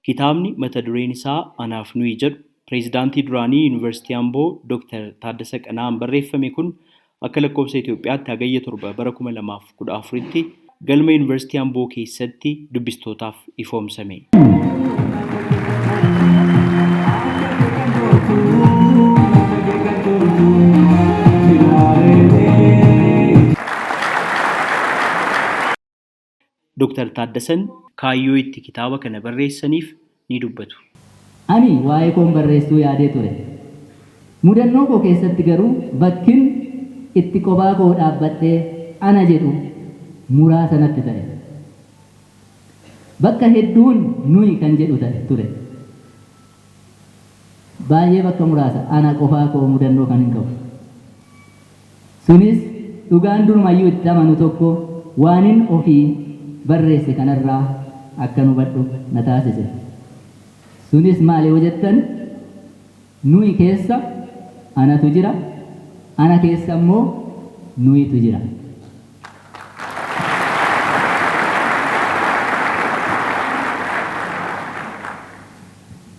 Kitaabni mata dureen isaa Anaaf Nuyi jedhu pireezidaantii duraanii Yuunivarsiitii Amboo Dooktar Taaddasaa Qana'aan barreeffame kun akka lakkoofsa Itoophiyaatti hagayya 7 bara 2014tti galma Yuunivarsiitii Amboo keessatti dubbistootaaf ifoomsame. Dooktar Taaddasaan kaayyoo itti kitaaba kana barreessaniif ni dubbatu. Ani waa'ee koon barreessuu yaadee ture. Mudannoo koo keessatti garuu bakkin itti kophaa koo dhaabbadhee ana jedhu muraasa natti ta'e. Bakka hedduun nuyi kan jedhu ture. Baay'ee bakka muraasa ana qofaa koo mudannoo kan hin qabu. Sunis dhugaan durumayyuu itti amanu tokko waanin ofii barreesse kanarraa akka hubadhu na taasise. Sunis maali yoo jettan nuyi keessa anatu jira, ana keessa immoo nuyitu jira.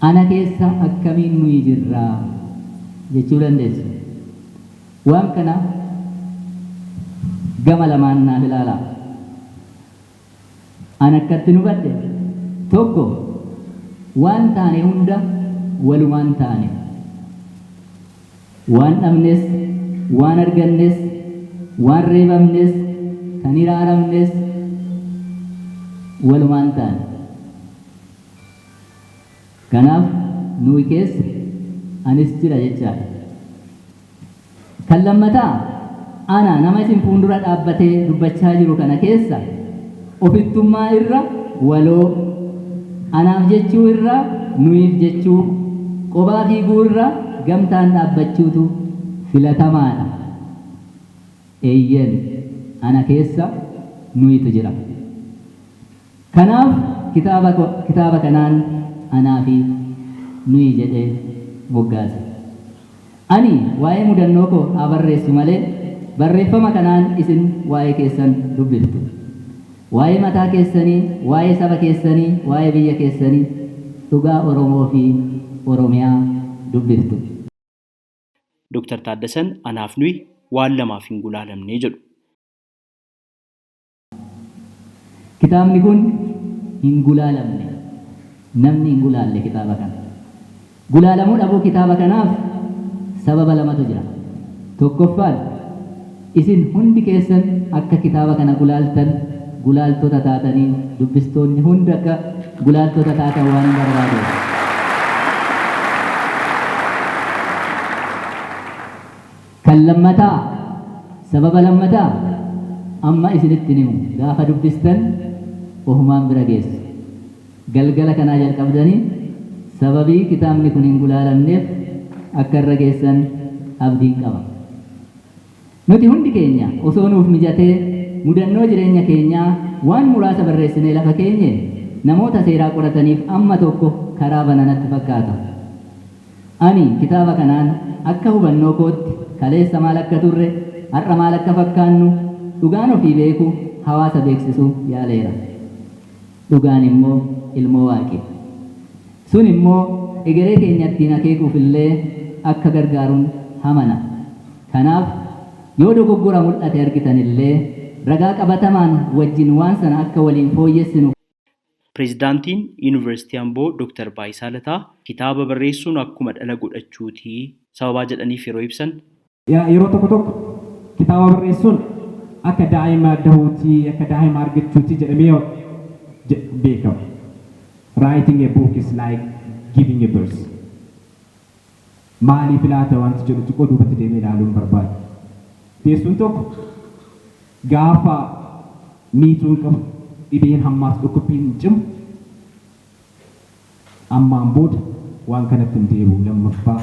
Ana keessa akkamiin nuyi jirra jechuu dandeessu. Waan kana gama lamaan naaf ilaalaa. Ana akkatti hubadhe tokko waan taane hunda walumaan taane. Waan dhabnes, waan argannes, waan reebamnes, kan hiraaramnes walumaan taane. Kanaaf nuyi keessa anis jira jechaadha. Kan lammataa ana nama isin fuuldura dhaabbatee dubbachaa jiru kana keessa ofittummaa irra waloo, anaaf jechuu irra nuyiif jechuu, qophaa fiiguu irra gamtaan dhaabbachuutu filatamaadha. Eeyyen ana keessa nuyitu jira. Kanaaf kitaaba kanaan anaa fi nuyi jedhee moggaase. Ani waa'ee mudannoo koo haa barreessu malee barreeffama kanaan isin waa'ee keessan dubbiftu. Waa'ee mataa keessanii, waa'ee saba keessanii, waa'ee biyya keessanii dhugaa Oromoo fi Oromiyaa dubbiftu. Dooktar Taaddasaan anaaf nuyi waan lamaaf hin gulaalamne jedhu. Kitaabni kun hin gulaalamne. Namni hin gulaalle kitaaba kana. Gulaalamuu dhabuu kitaaba kanaaf sababa lamatu jira. Tokkoffaan isin hundi keessan akka kitaaba kana gulaaltan gulaaltota taatanii dubbistoonni hundi akka gulaaltota taatan waan barbaaduuf. Kan lammataa sababa lammataa amma isinitti himu gaafa dubbistan ohumaan bira geessu. Galgala kanaa jalqabdanii sababii kitaabni kun hin gulaalamneef akka irra geessan abdiin qaba. Nuti hundi keenya osoo nuuf mijatee mudannoo jireenya keenyaa waan muraasa barreessinee lafa keenye namoota seeraa qorataniif amma tokko karaa bananatti fakkaata. Ani kitaaba kanaan akka hubannoo kootti kaleessa maal akka turre, har'a maal akka fakkaannu dhugaan ofii beeku hawaasa beeksisuu yaaleera. Dhugaan immoo ilmoo waaqi. Sun immoo egeree keenya ittiin akeekuuf illee akka gargaaruun hamana. Kanaaf yoo dogoggora mul'ate argitan illee ragaa qabatamaan wajjin waan sana akka waliin fooyyessinu. Pireezidaantiin Yuunivarsiitii Amboo Dooktar Baayisaa Lataa kitaaba barreessuun akkuma dhala godhachuutii sababaa jedhaniif yeroo ibsan. Yeroo tokko tokko kitaaba barreessuun akka daa'ima dahuutii, akka daa'ima argachuutii jedhamee beekama. Writing a book is like giving a birth. Maaliif laata wanti jedhu xiqqoo duubatti deemee ilaaluun barbaada. Teessuun tokko gaafa miituun qabu dhibeen hammaas dhukkubbiin cimu ammaan booda waan kanatti hin deebi'u lammaffaa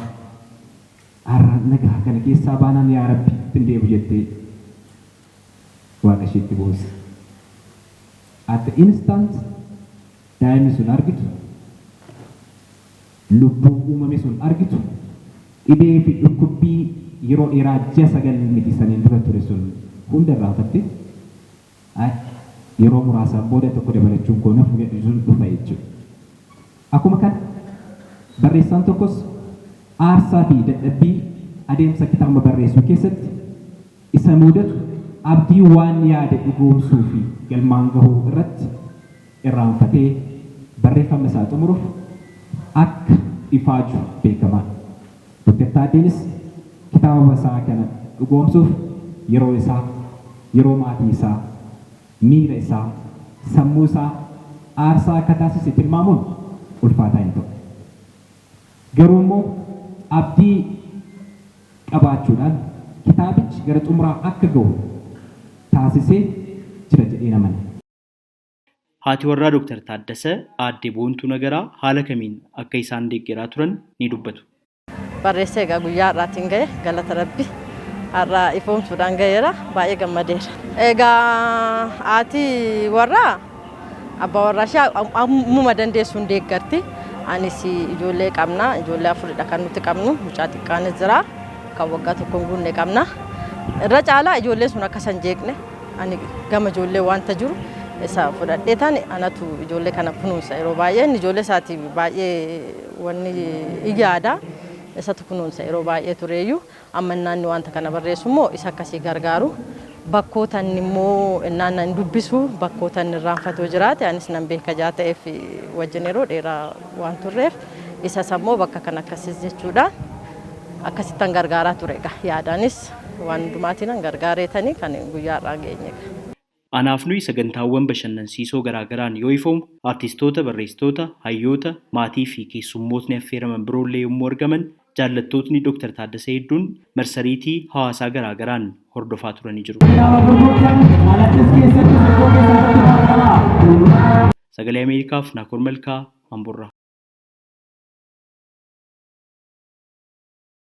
har'a nagaa kana keessaa baanaan yaa Rabbi hin deebi'u jettee waaqa isheetti boonsa. At the instant daa'imni sun argitu lubbuu uumame sun argitu dhibee fi dhukkubbii yeroo dheeraa ji'a 9 miti saniin dura ture sun hunda irraanfatte yeroo muraasaan booda tokko dabalachuun koo naaf dhufa jechuudha. Akkuma kana barreessaan tokkos aarsaa fi dadhabbii adeemsa kitaaba barreessuu keessatti isa mudatu abdii waan yaade dhugoomsuu fi galmaan gahuu irratti irraanfatee barreeffama isaa xumuruuf akka ifaaju beekama. Dr. Taaddeenis kitaaba isaa kana dhugoomsuuf yeroo isaa, yeroo maatii isaa, miira isaa, sammuu isaa aarsaa akka taasise tilmaamuun ulfaataa hin ta'u. Garuu immoo abdii qabaachuudhaan kitaabichi gara xumuraa akka gahu taasisee jira jedhee namana. Haati warraa Dr. Taaddasee aadde Boontuu Nagaraa haala kamiin akka isaan deeggaraa turan ni dubbatu. Barreessee egaa guyyaa har'aatiin ga'e galata rabbi har'a ifoomsuudhaan ga'eera baay'ee gammadeera. Egaa haati warraa abbaa warraa ishee ammuma dandeessuun deeggarti. Anis ijoollee qabna, ijoollee afuridha kan nuti qabnu, mucaa xiqqaanis jira kan waggaa tokko hin guunne qabna. Irra caalaa ijoolleen sun akka san jeeqne ani gama ijoollee wanta jiru isa fudhadhee taane anatu ijoollee kana kunuunsa yeroo baay'ee ijoollee isaatiif baay'ee wanni yaada isatu kunuunsa yeroo baay'ee tureeyyuu amma naanni wanta kana barreessu immoo isa akkasii gargaaru bakkootan immoo naannan dubbisu bakkootan irraanfatoo jiraate anis nan beeka jaa ta'eef wajjin yeroo dheeraa waan turreef isa sammoo bakka kan akkasis jechuudha akkasittan gargaaraa ture yaadaanis waan hundumaatiin gargaareetanii kan guyyaa irraa geenye. Anaaf nuyi sagantaawwan bashannansiisoo garaagaraan yoo ifoomu artistoota, barreessitoota, hayyoota, maatii fi keessummootni affeeraman biroollee yommuu argaman jaallattootni Dr. Taaddasee hedduun marsariitii hawaasaa garaagaraan hordofaa turanii jiru. Sagalee Ameerikaaf Naakoor Malkaa Amboorraa.